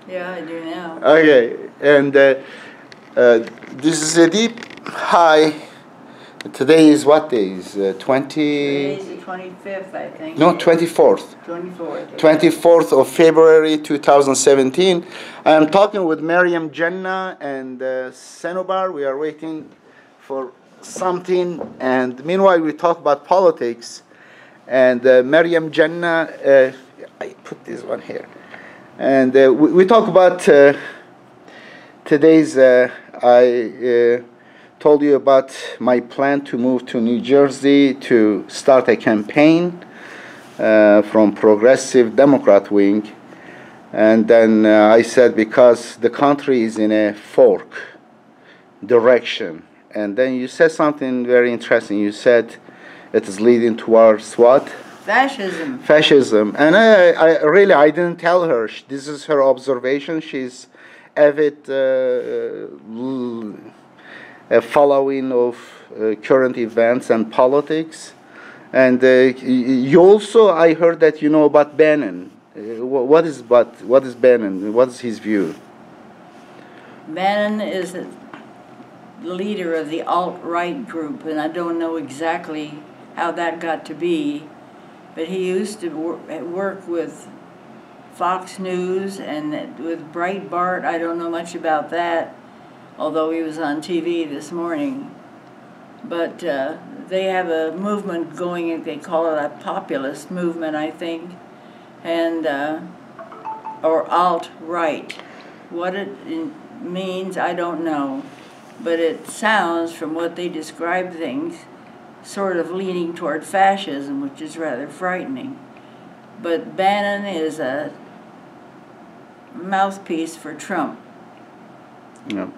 Yeah, I do now. Okay, and this is Edip. Hi. Today is what day? Is 20? Today's the 25th, I think. No, 24th. 24th. 24th of February 2017. I am talking with Maryam Janna and Senobar. We are waiting for something, and meanwhile we talk about politics. And Maryam Janna, I put this one here. And we talk about today's, I told you about my plan to move to New Jersey to start a campaign from progressive Democrat wing. And then I said, because the country is in a fork direction. And then you said something very interesting. You said it is leading towards what? Fascism. Fascism. And I didn't tell her. This is her observation. She's avid following of current events and politics. And you also, I heard that you know about Bannon. What is Bannon? What is his view? Bannon is the leader of the alt-right group, and I don't know exactly how that got to be. But he used to work with Fox News and with Breitbart. I don't know much about that, although he was on TV this morning. But they have a movement going, they call it a populist movement, I think, and or alt-right. What it means, I don't know. But it sounds, from what they describe things, sort of leaning toward fascism, which is rather frightening. But Bannon is a mouthpiece for Trump. No.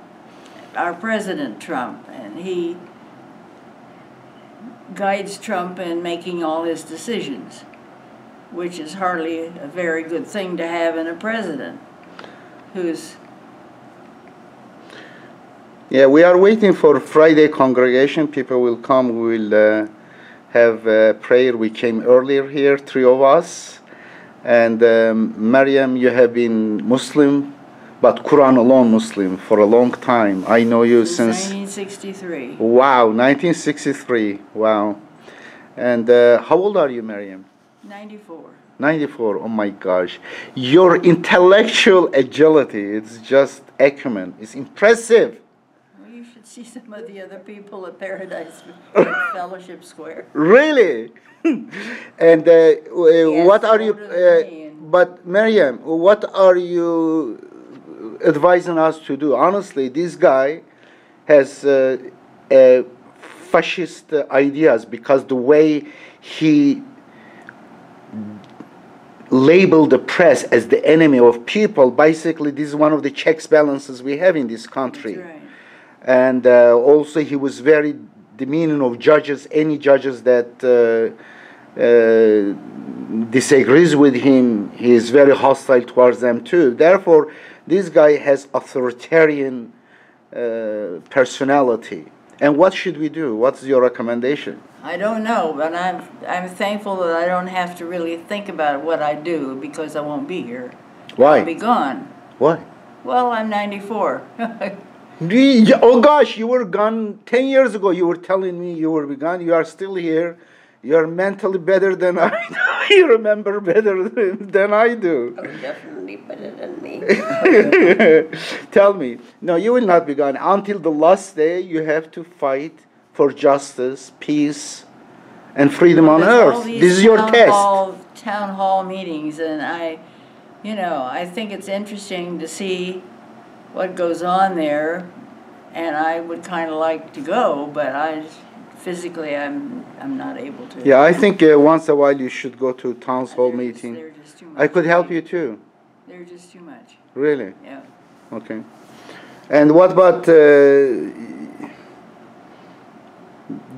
Our President Trump, and he guides Trump in making all his decisions, which is hardly a very good thing to have in a president who's... Yeah, we are waiting for Friday congregation. People will come. We will have prayer. We came earlier here, three of us. And Maryam, you have been Muslim, but Quran alone Muslim for a long time. I know you since 1963. Wow, 1963. Wow. And how old are you, Maryam? 94. 94. Oh my gosh. Your intellectual agility, it's just acumen. It's impressive. You should see some of the other people at Paradise Fellowship Square. Really? And Yes, what are you, but Maryam, what are you advising us to do? Honestly, this guy has fascist ideas, because the way he labeled the press as the enemy of people, basically this is one of the checks balances we have in this country. That's right. And also he was very demeaning of judges, any judges that disagrees with him, he is very hostile towards them too. Therefore, this guy has authoritarian personality. And what should we do? What's your recommendation? I don't know, but I'm thankful that I don't have to really think about what I do, because I won't be here. Why? I'll be gone. Why? Well, I'm 94. Oh gosh, you were gone 10 years ago. You were telling me you were gone. You are still here. You are mentally better than I do. You remember better than I do. Oh, definitely better than me. Tell me. No, you will not be gone. Until the last day, you have to fight for justice, peace, and freedom on earth. This is your test. Town hall meetings, and I think it's interesting to see what goes on there, and I would kind of like to go, but physically I'm not able to. Yeah, I think once a while you should go to town hall meeting. They're just too much. I could help you too. They're just too much. Really? Yeah. Okay. And what about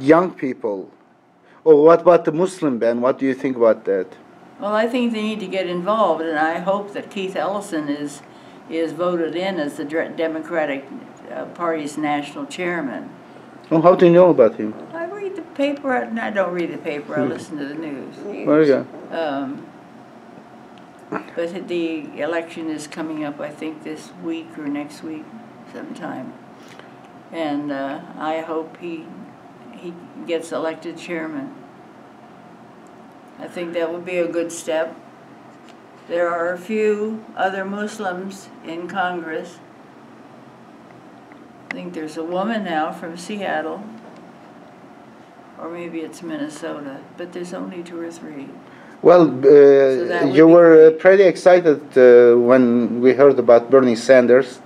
young people? Or what about the Muslim ban? What do you think about that? Well, I think they need to get involved, and I hope that Keith Ellison is voted in as the Democratic Party's national chairman. Oh, how do you know about him? I read the paper. No, I don't read the paper. I listen to the news. There you go. But the election is coming up, I think, this week or next week sometime. And I hope he gets elected chairman. I think that would be a good step. There are a few other Muslims in Congress. I think there's a woman now from Seattle, or maybe it's Minnesota, but there's only 2 or 3. Well, that would you be were great. pretty excited when we heard about Bernie Sanders,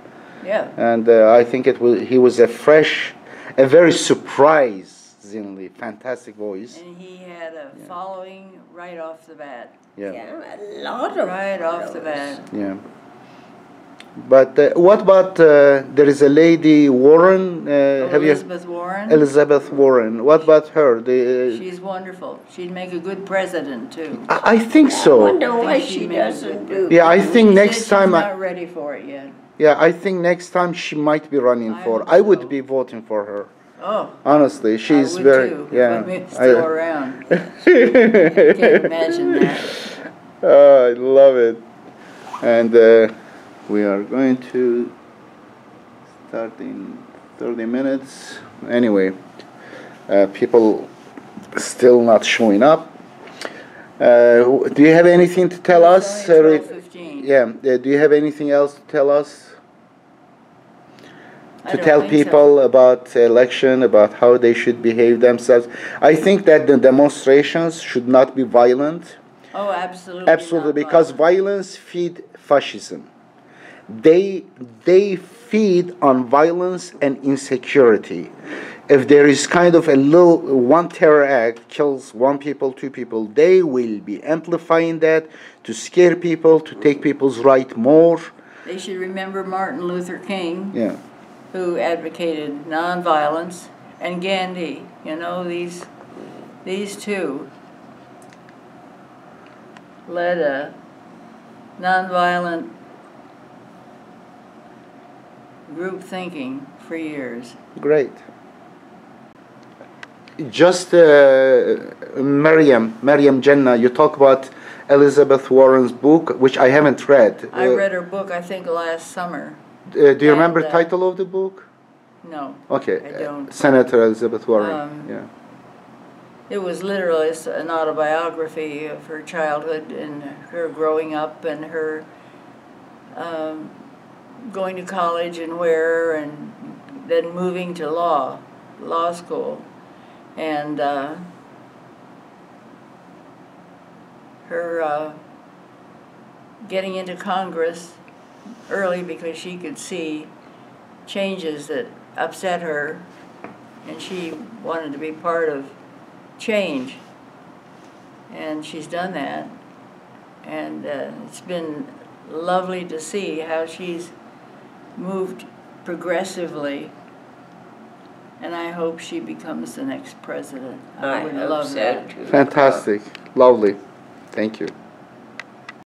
Yeah. and I think he was a very surprisingly fantastic voice. And he had a following right off the bat. Yeah. Yeah, a lot of Right off the followers. bat. Yeah. But what about there is a lady Warren? Have you Elizabeth Warren. Elizabeth Warren? What about her? She's wonderful. She'd make a good president too. I think I so. wonder why think she she made a doesn't good- do. Yeah, I think She next said time. she's not ready for it yet. Yeah, I think next time she might be running I for. hope I would so. be voting for her. Oh, Honestly, she's I would very too, yeah. if I'm still around. Can't imagine that. I love it. And we are going to start in 30 minutes. Anyway, people still not showing up. Do you have anything to tell us? It's only 12:15. Yeah. Do you have anything else to tell us? I To don't tell think so. people about the election, about how they should behave themselves? I think that the demonstrations should not be violent. Oh, absolutely. Absolutely, not because violent. violence feed fascism. They feed on violence and insecurity. If there is kind of a little one terror act kills 1 people, 2 people, they will be amplifying that to scare people, to take people's right more. They should remember Martin Luther King, Yeah. who advocated nonviolence, and Gandhi. You know, these two led a nonviolent group thinking for years. Great. Just Maryam Janna, you talk about Elizabeth Warren's book, which I haven't read. I read her book, I think, last summer. Do you remember and, the title of the book? No, Okay. I don't. Senator Elizabeth Warren. Yeah. It was literally an autobiography of her childhood and her growing up and her going to college and where, and then moving to law school. And her getting into Congress early because she could see changes that upset her, and she wanted to be part of change. And she's done that. And it's been lovely to see how she's moved progressively. And I hope she becomes the next president. I would hope love so that. too. Fantastic. Lovely. Thank you.